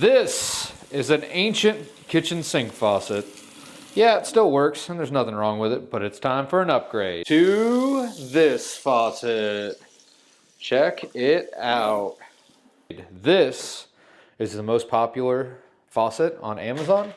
This is an ancient kitchen sink faucet. Yeah, it still works and there's nothing wrong with it, but it's time for an upgrade to this faucet. Check it out. This is the most popular faucet on Amazon.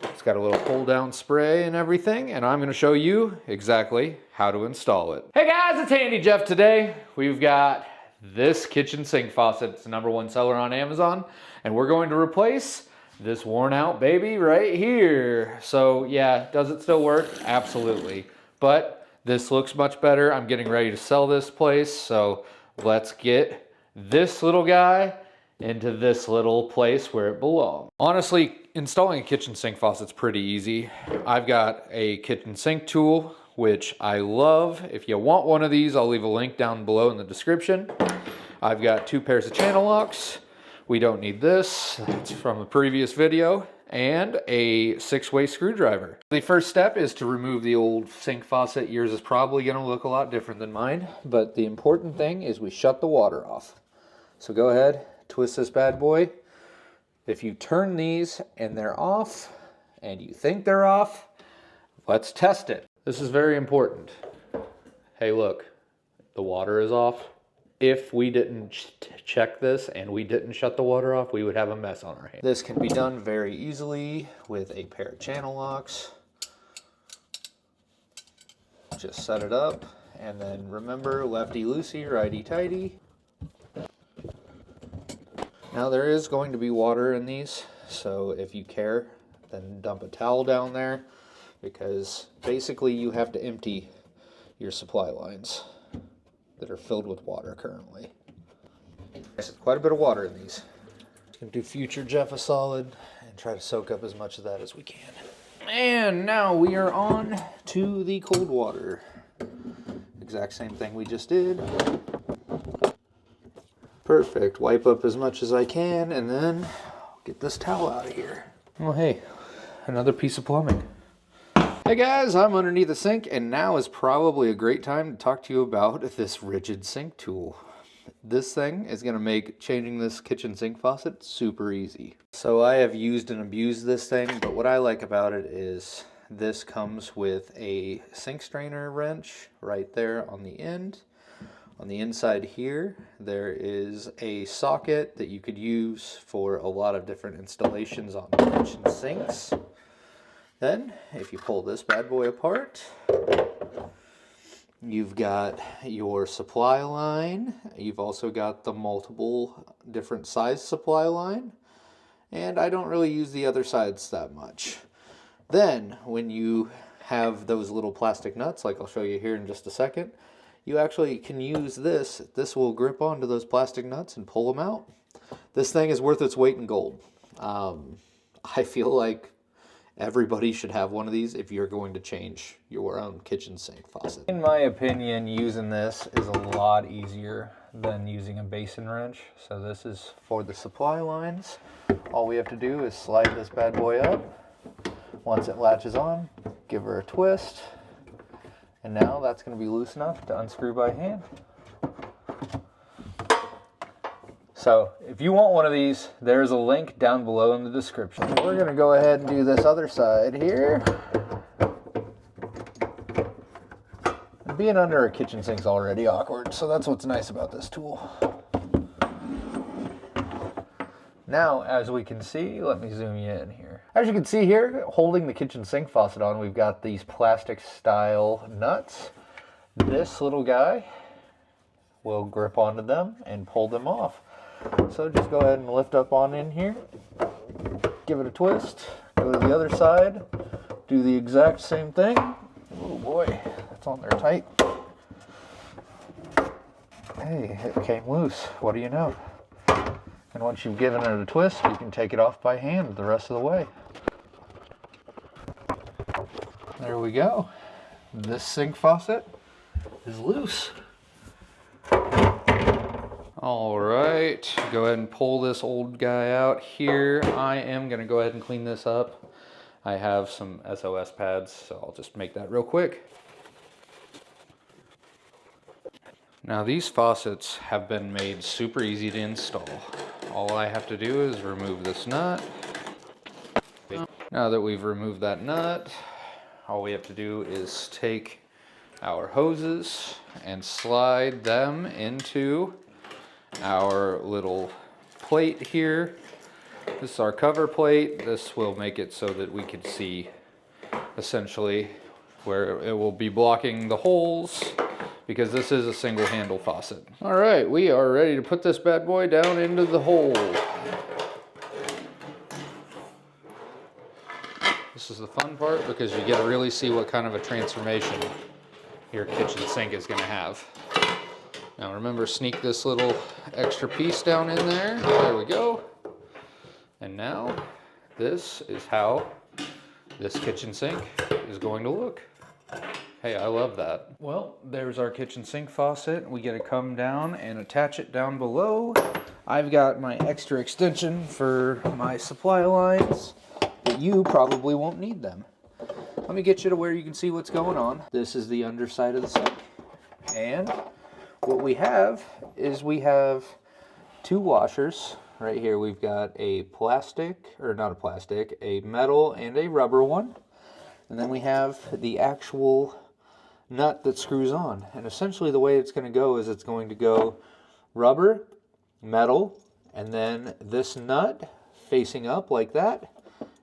It's got a little pull down spray and everything, and I'm gonna show you exactly how to install it. Hey guys, it's Handy Jeff. Today we've got this kitchen sink faucet. It's the #1 seller on Amazon, and we're going to replace this worn out baby right here. So yeah, does it still work? Absolutely. But this looks much better. I'm getting ready to sell this place, so let's get this little guy into this little place where it belongs. Honestly, installing a kitchen sink faucet's pretty easy. I've got a kitchen sink tool, which I love. If you want one of these, I'll leave a link down below in the description. I've got 2 pairs of channel locks. We don't need this. It's from a previous video. And a 6-way screwdriver. The first step is to remove the old sink faucet. Yours is probably gonna look a lot different than mine, but the important thing is we shut the water off. So go ahead, twist this bad boy. If you turn these and they're off, and you think they're off, let's test it. This is very important. Hey look, the water is off. If we didn't check this and we didn't shut the water off, we would have a mess on our hands. This can be done very easily with a pair of channel locks. Just set it up, and then remember, lefty-loosey, righty-tighty. Now there is going to be water in these, so if you care, then dump a towel down there, because basically you have to empty your supply lines that are filled with water currently. There's quite a bit of water in these. Gonna do future Jeff a solid and try to soak up as much of that as we can. And now we are on to the cold water. Exact same thing we just did. Perfect. Wipe up as much as I can and then get this towel out of here. Oh hey, another piece of plumbing. Hey guys, I'm underneath the sink, and now is probably a great time to talk to you about this Ridgid sink tool. This thing is going to make changing this kitchen sink faucet super easy. So I have used and abused this thing, but what I like about it is this comes with a sink strainer wrench right there on the end. On the inside here, there is a socket that you could use for a lot of different installations on kitchen sinks. Then, if you pull this bad boy apart, you've got your supply line. You've also got the multiple different size supply line. And I don't really use the other sides that much. Then, when you have those little plastic nuts, like I'll show you here in just a second, you actually can use this. This will grip onto those plastic nuts and pull them out. This thing is worth its weight in gold. I feel like everybody should have one of these if you're going to change your own kitchen sink faucet. In my opinion, using this is a lot easier than using a basin wrench. So this is for the supply lines. All we have to do is slide this bad boy up. Once it latches on, give her a twist. And now that's going to be loose enough to unscrew by hand. So if you want one of these, there's a link down below in the description. We're going to go ahead and do this other side here. Being under a kitchen sink's already awkward, so that's what's nice about this tool. Now, as we can see, let me zoom you in here. As you can see here, holding the kitchen sink faucet on, we've got these plastic style nuts. This little guy will grip onto them and pull them off. So just go ahead and lift up on in here, give it a twist, go to the other side, do the exact same thing. Oh boy, that's on there tight. Hey, it came loose. What do you know? And once you've given it a twist, you can take it off by hand the rest of the way. There we go. This sink faucet is loose. All right, go ahead and pull this old guy out here. I am gonna go ahead and clean this up. I have some SOS pads, so I'll just make that real quick. Now these faucets have been made super easy to install. All I have to do is remove this nut. Now that we've removed that nut, all we have to do is take our hoses and slide them into our little plate here. This is our cover plate. This will make it so that we can see essentially where it will be blocking the holes, because this is a single handle faucet. All right, we are ready to put this bad boy down into the hole. This is the fun part because you get to really see what kind of a transformation your kitchen sink is going to have. Now remember, sneak this little extra piece down in there. There we go. And now this is how this kitchen sink is going to look. Hey, I love that. Well, there's our kitchen sink faucet. We get to come down and attach it down below. I've got my extra extension for my supply lines, but you probably won't need them. Let me get you to where you can see what's going on. This is the underside of the sink. And what we have is we have two washers. Right here we've got a plastic, or not a plastic, a metal and a rubber one. And then we have the actual nut that screws on. And essentially the way it's going to go is it's going to go rubber, metal, and then this nut facing up like that.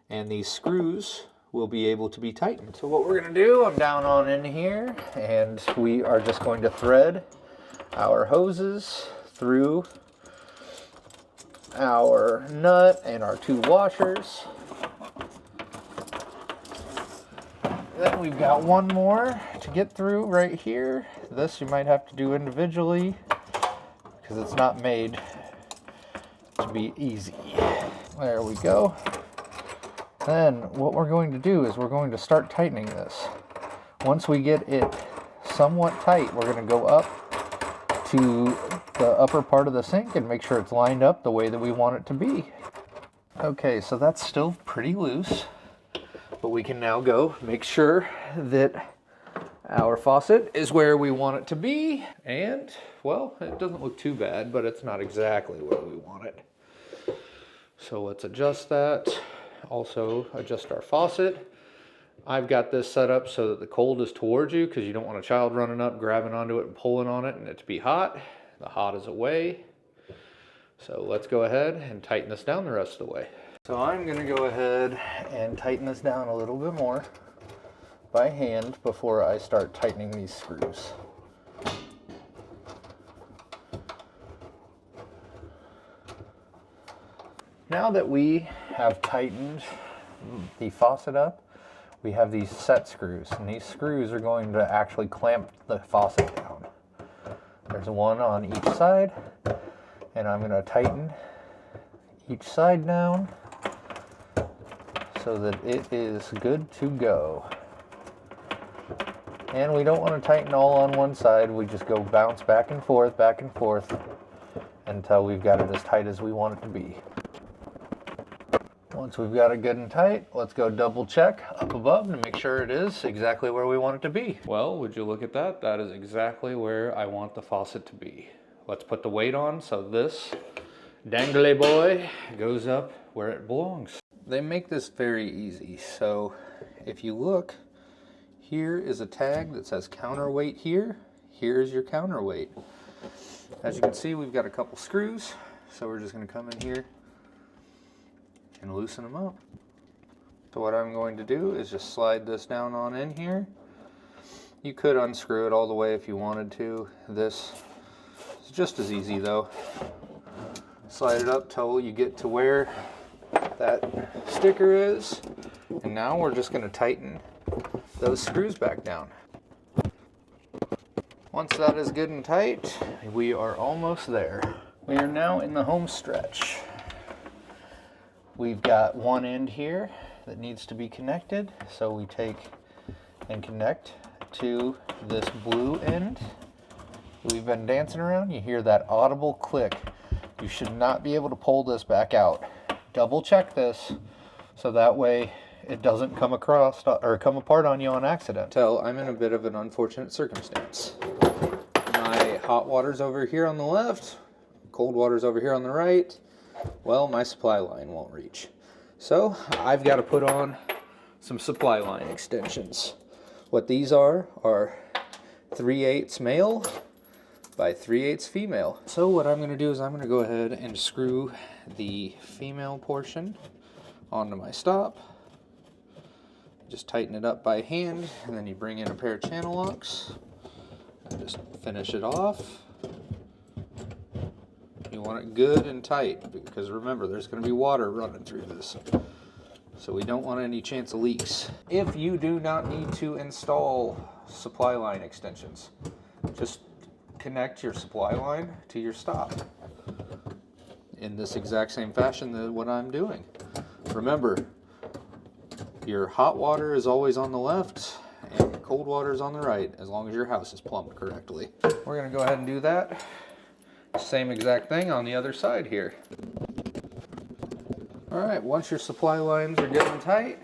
And these screws will be able to be tightened. So what we're going to do, I'm down on in here, and we are just going to thread our hoses through our nut and our two washers. Then we've got one more to get through right here. This you might have to do individually because it's not made to be easy. There we go. Then what we're going to do is we're going to start tightening this. Once we get it somewhat tight, we're going to go up to the upper part of the sink and make sure it's lined up the way that we want it to be. Okay, so that's still pretty loose, but we can now go make sure that our faucet is where we want it to be. And, well, it doesn't look too bad, but it's not exactly where we want it. So let's adjust that. Also adjust our faucet. I've got this set up so that the cold is towards you because you don't want a child running up, grabbing onto it and pulling on it and it to be hot. The hot is away. So let's go ahead and tighten this down the rest of the way. So I'm going to go ahead and tighten this down a little bit more by hand before I start tightening these screws. Now that we have tightened the faucet up, we have these set screws, and these screws are going to actually clamp the faucet down. There's one on each side, and I'm going to tighten each side down so that it is good to go. And we don't want to tighten all on one side. We just go bounce back and forth until we've got it as tight as we want it to be. Once we've got it good and tight, let's go double check up above to make sure it is exactly where we want it to be. Well, would you look at that? That is exactly where I want the faucet to be. Let's put the weight on so this dangly boy goes up where it belongs. They make this very easy. So if you look, here is a tag that says counterweight here. Here's your counterweight. As you can see, we've got a couple screws. So we're just going to come in here and loosen them up. So what I'm going to do is just slide this down on in here. You could unscrew it all the way if you wanted to. This is just as easy though. Slide it up till you get to where that sticker is. And now we're just going to tighten those screws back down. Once that is good and tight, we are almost there. We are now in the home stretch. We've got one end here that needs to be connected, so we take and connect to this blue end. We've been dancing around, you hear that audible click. You should not be able to pull this back out. Double check this so that way it doesn't come across or come apart on you on accident. Tell I'm in a bit of an unfortunate circumstance. My hot water's over here on the left, cold water's over here on the right. well, my supply line won't reach. So I've got to put on some supply line extensions. What these are 3/8 male by 3/8 female. So what I'm going to do is I'm going to go ahead and screw the female portion onto my stop. Just tighten it up by hand, and then you bring in a pair of channel locks and just finish it off. You want it good and tight, because remember, there's going to be water running through this. So we don't want any chance of leaks. If you do not need to install supply line extensions, just connect your supply line to your stop in this exact same fashion that what I'm doing. Remember, your hot water is always on the left and your cold water is on the right, as long as your house is plumbed correctly. We're going to go ahead and do that. Same exact thing on the other side here. Alright, once your supply lines are getting tight,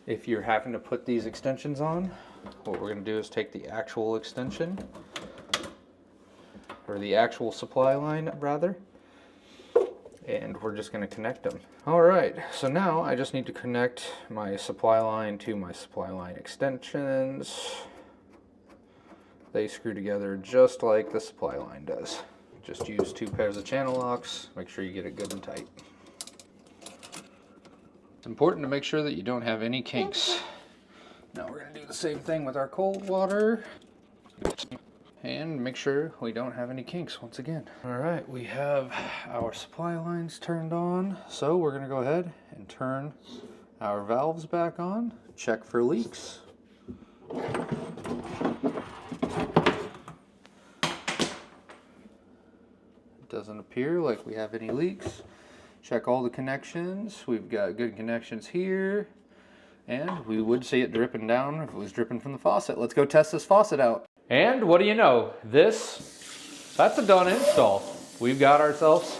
if you're having to put these extensions on, what we're going to do is take the actual extension, or the actual supply line rather, and we're just going to connect them. Alright, so now I just need to connect my supply line to my supply line extensions. They screw together just like the supply line does. Just use 2 pairs of channel locks, make sure you get it good and tight. It's important to make sure that you don't have any kinks. Now we're going to do the same thing with our cold water. And make sure we don't have any kinks once again. Alright, we have our supply lines turned on. So we're going to go ahead and turn our valves back on. Check for leaks. It doesn't appear like we have any leaks. Check all the connections. We've got good connections here. And we would see it dripping down if it was dripping from the faucet. Let's go test this faucet out. And what do you know? That's a done install. We've got ourselves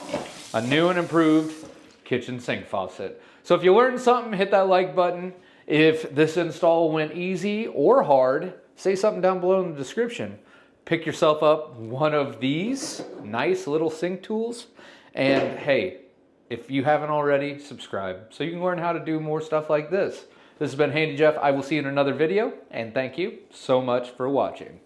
a new and improved kitchen sink faucet. So if you learned something, hit that like button. If this install went easy or hard, say something down below in the description. Pick yourself up one of these nice little sink tools. And hey, if you haven't already, subscribe so you can learn how to do more stuff like this. This has been Handy Jeff. I will see you in another video, and thank you so much for watching.